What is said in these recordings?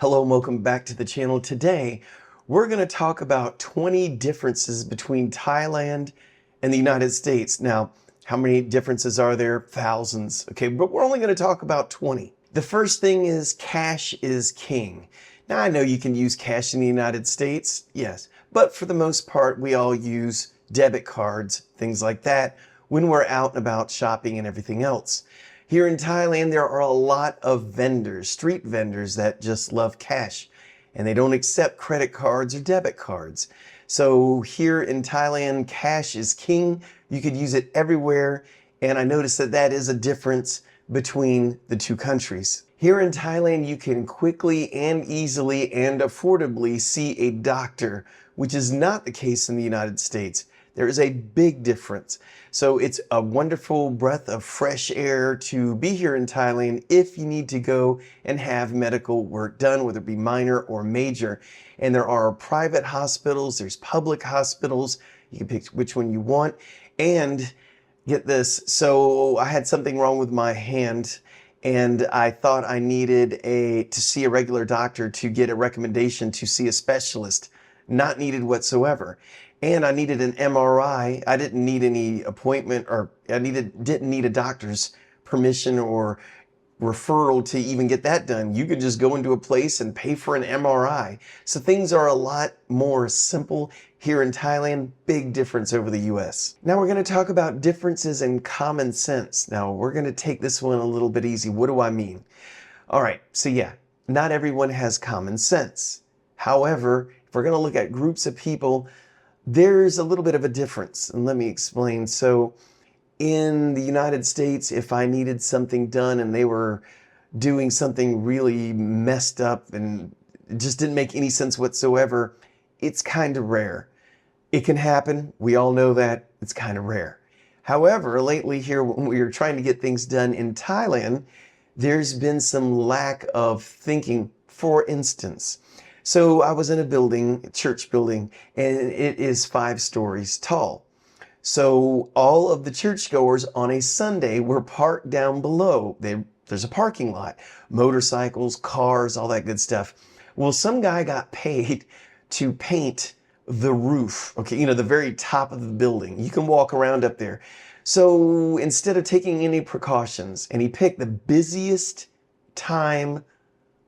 Hello and welcome back to the channel. Today, we're going to talk about 20 differences between Thailand and the United States. Now, how many differences are there? Thousands. Okay, but we're only going to talk about 20. The first thing is cash is king. Now, I know you can use cash in the United States, yes, but for the most part, we all use debit cards, things like that, when we're out and about shopping and everything else. Here in Thailand, there are a lot of vendors, street vendors that just love cash, and they don't accept credit cards or debit cards. So here in Thailand, cash is king. You could use it everywhere, and I noticed that that is a difference between the two countries. Here in Thailand, you can quickly and easily and affordably see a doctor, which is not the case in the United States. There is a big difference. So it's a wonderful breath of fresh air to be here in Thailand if you need to go and have medical work done, whether it be minor or major. And there are private hospitals, there's public hospitals. You can pick which one you want. And get this, so I had something wrong with my hand and I thought I needed to see a regular doctor to get a recommendation to see a specialist. Not needed whatsoever. And I needed an MRI. I didn't need any appointment, or didn't need a doctor's permission or referral to even get that done. You could just go into a place and pay for an MRI. So things are a lot more simple here in Thailand. Big difference over the US. Now we're going to talk about differences in common sense. Now we're going to take this one a little bit easy. What do I mean? All right, so yeah, not everyone has common sense. However, if we're going to look at groups of people, there's a little bit of a difference, and let me explain. So in the United States, if I needed something done and they were doing something really messed up and it just didn't make any sense whatsoever, it's kind of rare. It can happen. We all know that. It's kind of rare. However, lately here, when we are trying to get things done in Thailand, there's been some lack of thinking. For instance, so I was in a building, a church building, and it is 5 stories tall. So all of the churchgoers on a Sunday were parked down below. There's a parking lot, motorcycles, cars, all that good stuff. Well, some guy got paid to paint the roof, okay, you know, the very top of the building. You can walk around up there. So instead of taking any precautions, and he picked the busiest time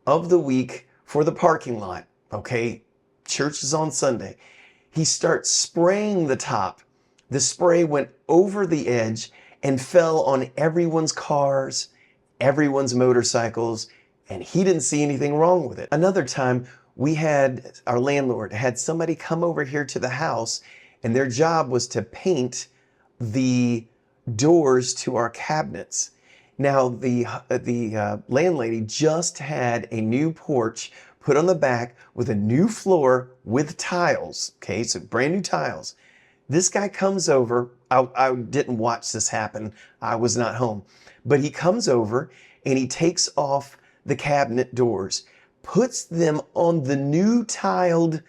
of the week for the parking lot, okay, church is on Sunday. He starts spraying the top. The spray went over the edge and fell on everyone's cars, everyone's motorcycles, and he didn't see anything wrong with it. Another time, our landlord had somebody come over here to the house, and their job was to paint the doors to our cabinets. Now, the landlady just had a new porch put on the back with a new floor with tiles. Okay, so brand new tiles. This guy comes over. I didn't watch this happen. I was not home. But he comes over and he takes off the cabinet doors, puts them on the new tiled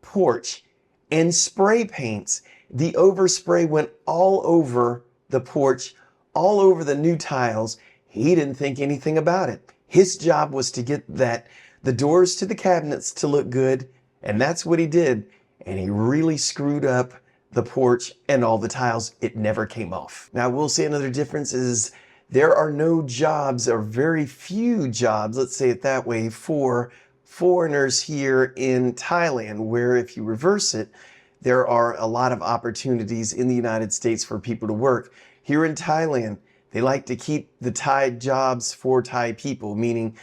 porch, and spray paints. The overspray went all over the porch, all over the new tiles. He didn't think anything about it. His job was to get the doors to the cabinets to look good, and that's what he did. And he really screwed up the porch and all the tiles. It never came off. Now, we'll say another difference is there are no jobs, or very few jobs, let's say it that way, for foreigners here in Thailand, where if you reverse it, there are a lot of opportunities in the United States for people to work. Here in Thailand, they like to keep the Thai jobs for Thai people, meaning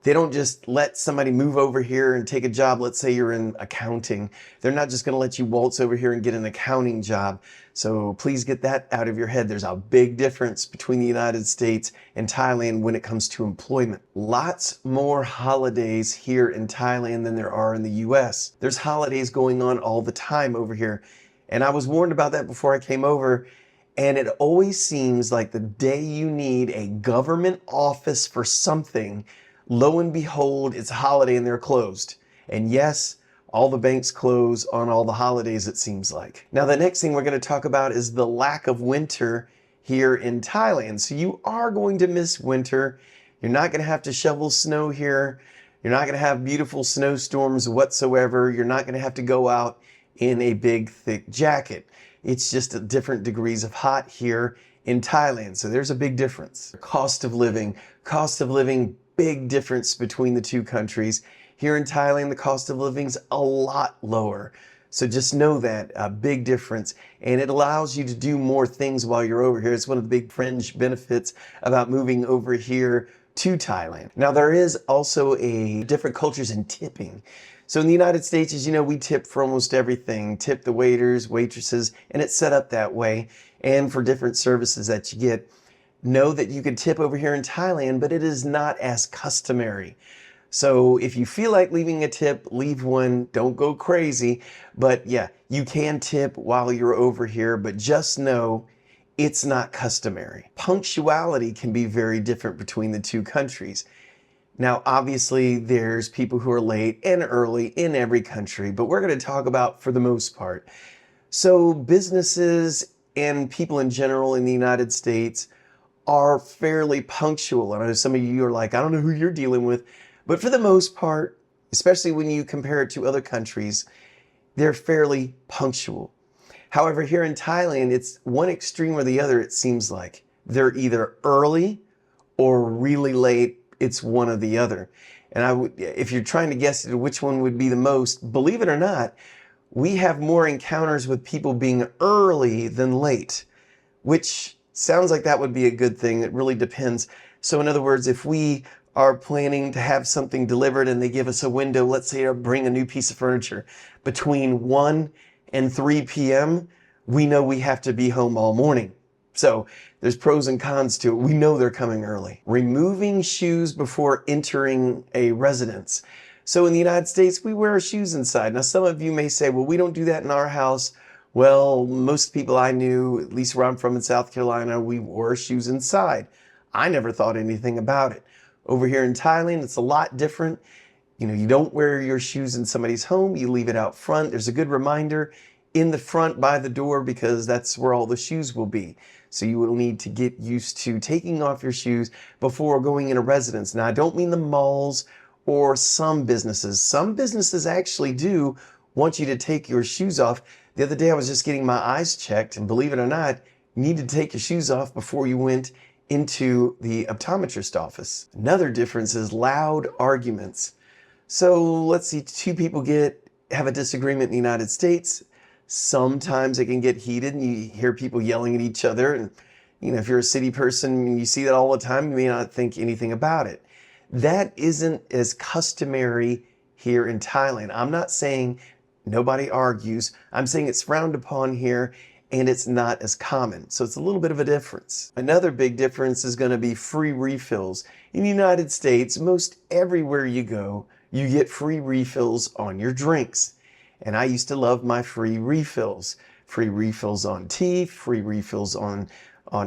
they don't just let somebody move over here and take a job. Let's say you're in accounting. They're not just going to let you waltz over here and get an accounting job. So please get that out of your head. There's a big difference between the United States and Thailand when it comes to employment. Lots more holidays here in Thailand than there are in the US. There's holidays going on all the time over here. And I was warned about that before I came over. And it always seems like the day you need a government office for something, lo and behold, it's a holiday and they're closed. And yes, all the banks close on all the holidays, it seems like. Now, the next thing we're going to talk about is the lack of winter here in Thailand. So you are going to miss winter. You're not going to have to shovel snow here. You're not going to have beautiful snowstorms whatsoever. You're not going to have to go out in a big, thick jacket. It's just at different degrees of hot here in Thailand. So there's a big difference. Cost of living, big difference between the two countries. Here in Thailand, the cost of living's a lot lower. So just know that, a big difference. And it allows you to do more things while you're over here. It's one of the big fringe benefits about moving over here to Thailand. Now, there is also a different cultures in tipping. So in the United States, as you know, we tip for almost everything. Tip the waiters, waitresses, and it's set up that way. And for different services that you get. Know that you can tip over here in Thailand, but it is not as customary. So if you feel like leaving a tip, leave one. Don't go crazy. But yeah, you can tip while you're over here, but just know it's not customary. Punctuality can be very different between the two countries. Now, obviously, there's people who are late and early in every country, but we're going to talk about for the most part. So businesses and people in general in the United States are fairly punctual. I know some of you are like, I don't know who you're dealing with, but for the most part, especially when you compare it to other countries, they're fairly punctual. However, here in Thailand, it's one extreme or the other, it seems like. They're either early or really late. It's one or the other. And if you're trying to guess which one would be the most, believe it or not, we have more encounters with people being early than late, which sounds like that would be a good thing. It really depends. So in other words, if we are planning to have something delivered and they give us a window, let's say to bring a new piece of furniture between 1 and 3 p.m., we know we have to be home all morning. So there's pros and cons to it. We know they're coming early. Removing shoes before entering a residence. So in the United States, we wear our shoes inside. Now, some of you may say, well, we don't do that in our house. Well, most people I knew, at least where I'm from in South Carolina, we wore our shoes inside. I never thought anything about it. Over here in Thailand, it's a lot different. You know, you don't wear your shoes in somebody's home. You leave it out front. There's a good reminder in the front by the door because that's where all the shoes will be. So you will need to get used to taking off your shoes before going in a residence. Now, I don't mean the malls or some businesses. Some businesses actually do want you to take your shoes off. The other day I was just getting my eyes checked, and believe it or not, you need to take your shoes off before you went into the optometrist office. Another difference is loud arguments. So let's see, two people have a disagreement in the United States. Sometimes it can get heated and you hear people yelling at each other. And you know, if you're a city person and you see that all the time, you may not think anything about it. That isn't as customary here in Thailand. I'm not saying nobody argues. I'm saying it's frowned upon here and it's not as common. So it's a little bit of a difference. Another big difference is going to be free refills. In the United States, most everywhere you go, you get free refills on your drinks. And I used to love my free refills. Free refills on tea, free refills on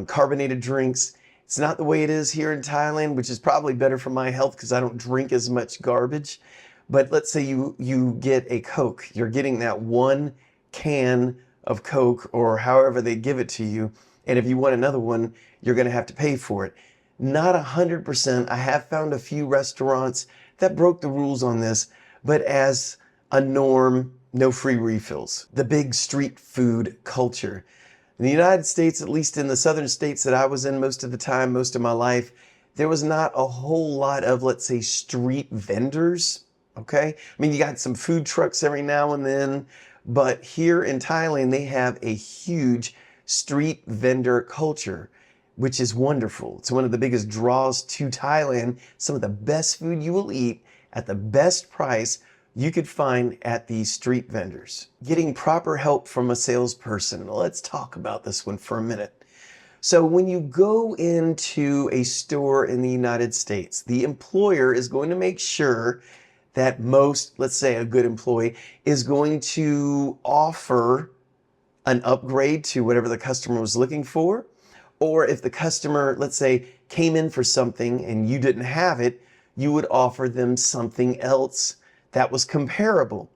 carbonated drinks. It's not the way it is here in Thailand, which is probably better for my health because I don't drink as much garbage. But let's say you get a Coke. You're getting that one can of Coke or however they give it to you. And if you want another one, you're going to have to pay for it. Not 100%. I have found a few restaurants that broke the rules on this, but as a norm, no free refills. The big street food culture. In the United States, at least in the southern states that I was in most of the time, most of my life, there was not a whole lot of, let's say, street vendors, okay? I mean, you got some food trucks every now and then, but here in Thailand, they have a huge street vendor culture, which is wonderful. It's one of the biggest draws to Thailand. Some of the best food you will eat at the best price you could find at these street vendors. Getting proper help from a salesperson. Let's talk about this one for a minute. So when you go into a store in the United States, the employer is going to make sure that let's say a good employee, is going to offer an upgrade to whatever the customer was looking for. Or if the customer, let's say, came in for something and you didn't have it, you would offer them something else that was comparable.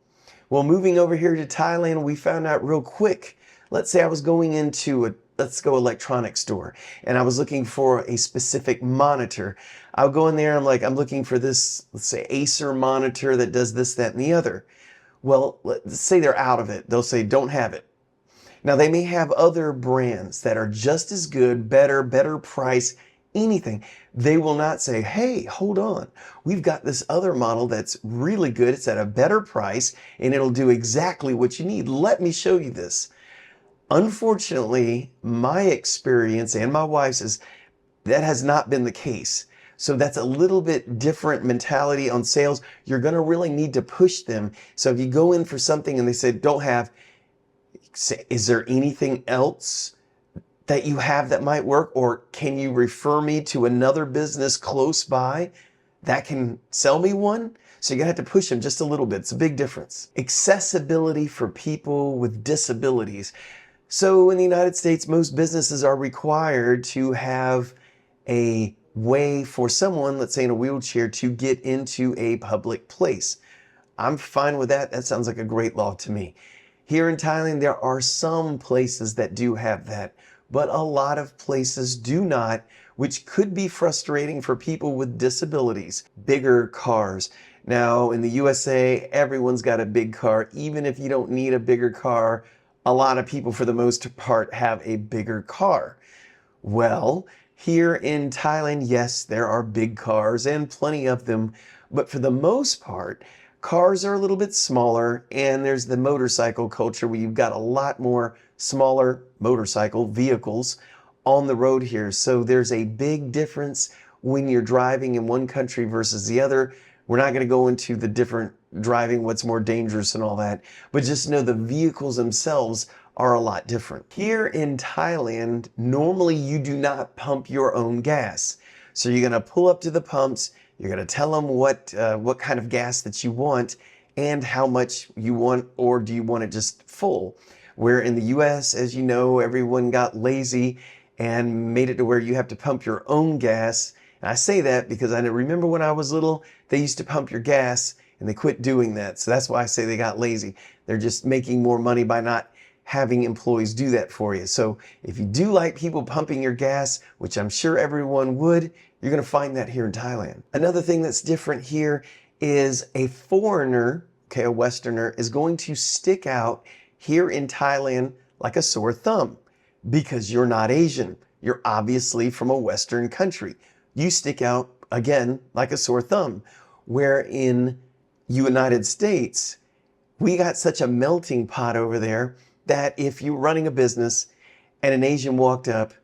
Well, moving over here to Thailand, we found out real quick. Let's say I was going into electronics store and I was looking for a specific monitor. I'll go in there, I'm like, I'm looking for this, let's say, Acer monitor that does this, that, and the other. Well, let's say they're out of it. They'll say, don't have it. Now, they may have other brands that are just as good, better price, anything. They will not say, hey, hold on. We've got this other model that's really good. It's at a better price and it'll do exactly what you need. Let me show you this. Unfortunately, my experience and my wife's is that has not been the case. So that's a little bit different mentality on sales. You're going to really need to push them. So if you go in for something and they say, don't have, say, is there anything else that you have that might work? Or can you refer me to another business close by that can sell me one? So you're gonna have to push them just a little bit. It's a big difference. Accessibility for people with disabilities. So in the United States, most businesses are required to have a way for someone, let's say in a wheelchair, to get into a public place. I'm fine with that. That sounds like a great law to me. Here in Thailand, there are some places that do have that, but a lot of places do not, which could be frustrating for people with disabilities. Bigger cars. Now, in the USA, everyone's got a big car. Even if you don't need a bigger car, a lot of people, for the most part, have a bigger car. Well, here in Thailand, yes, there are big cars and plenty of them, but for the most part, cars are a little bit smaller, and there's the motorcycle culture where you've got a lot more smaller motorcycle vehicles on the road here. So there's a big difference when you're driving in one country versus the other. We're not going to go into the different driving, what's more dangerous and all that, but just know the vehicles themselves are a lot different. Here in Thailand, normally you do not pump your own gas. So you're going to pull up to the pumps, you're going to tell them what kind of gas that you want and how much you want, or do you want it just full? Where in the US, as you know, everyone got lazy and made it to where you have to pump your own gas. And I say that because I remember when I was little, they used to pump your gas and they quit doing that. So that's why I say they got lazy. They're just making more money by not having employees do that for you. So if you do like people pumping your gas, which I'm sure everyone would, you're going to find that here in Thailand. Another thing that's different here is a foreigner, okay, a Westerner, is going to stick out here in Thailand like a sore thumb because you're not Asian. You're obviously from a Western country. You stick out, again, like a sore thumb. Where in United States, we got such a melting pot over there that if you're running a business and an Asian walked up,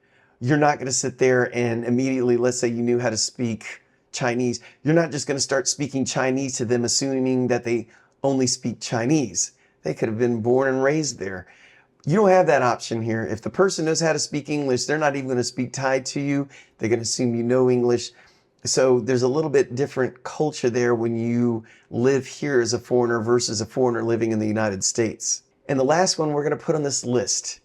you're not going to sit there and immediately, let's say you knew how to speak Chinese, you're not just going to start speaking Chinese to them, assuming that they only speak Chinese. They could have been born and raised there. You don't have that option here. If the person knows how to speak English, they're not even going to speak Thai to you. They're going to assume you know English. So there's a little bit different culture there when you live here as a foreigner versus a foreigner living in the United States. And the last one we're going to put on this list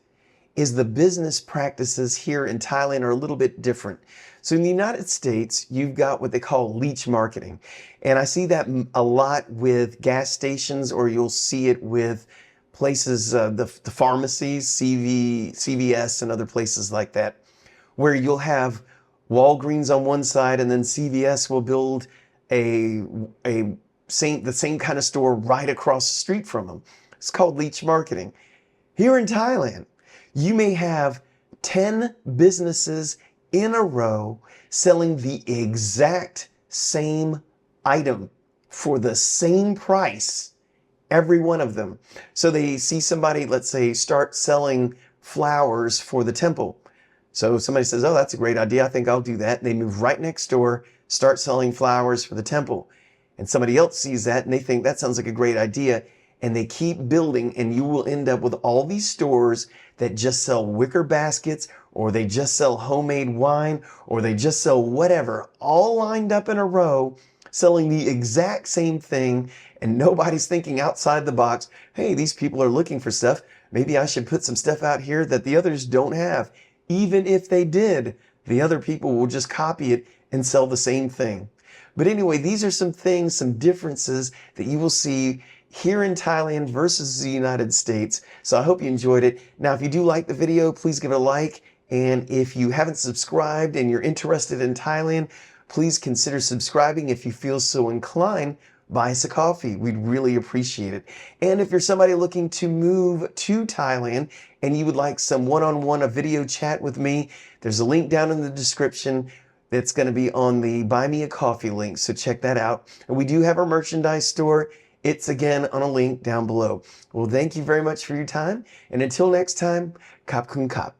is the business practices here in Thailand are a little bit different. So in the United States, you've got what they call leech marketing. And I see that a lot with gas stations, or you'll see it with places, the pharmacies, CVS and other places like that, where you'll have Walgreens on one side and then CVS will build the same kind of store right across the street from them. It's called leech marketing. Here in Thailand, you may have 10 businesses in a row selling the exact same item for the same price, every one of them. So they see somebody, let's say, start selling flowers for the temple. So somebody says, oh, that's a great idea. I think I'll do that. And they move right next door, start selling flowers for the temple. And somebody else sees that and they think that sounds like a great idea. And they keep building, and you will end up with all these stores that just sell wicker baskets, or they just sell homemade wine, or they just sell whatever, all lined up in a row, selling the exact same thing. And nobody's thinking outside the box, hey, these people are looking for stuff. Maybe I should put some stuff out here that the others don't have. Even if they did, the other people will just copy it and sell the same thing. But anyway, these are some things, some differences that you will see here in Thailand versus the United States. So I hope you enjoyed it. Now, if you do like the video, please give it a like. And if you haven't subscribed and you're interested in Thailand, please consider subscribing if you feel so inclined. Buy us a coffee. We'd really appreciate it. And if you're somebody looking to move to Thailand and you would like some one-on-one, a video chat with me, there's a link down in the description that's going to be on the Buy Me a Coffee link. So check that out. And we do have our merchandise store. It's again on a link down below. Well, thank you very much for your time. And until next time, Kap Kun Kap.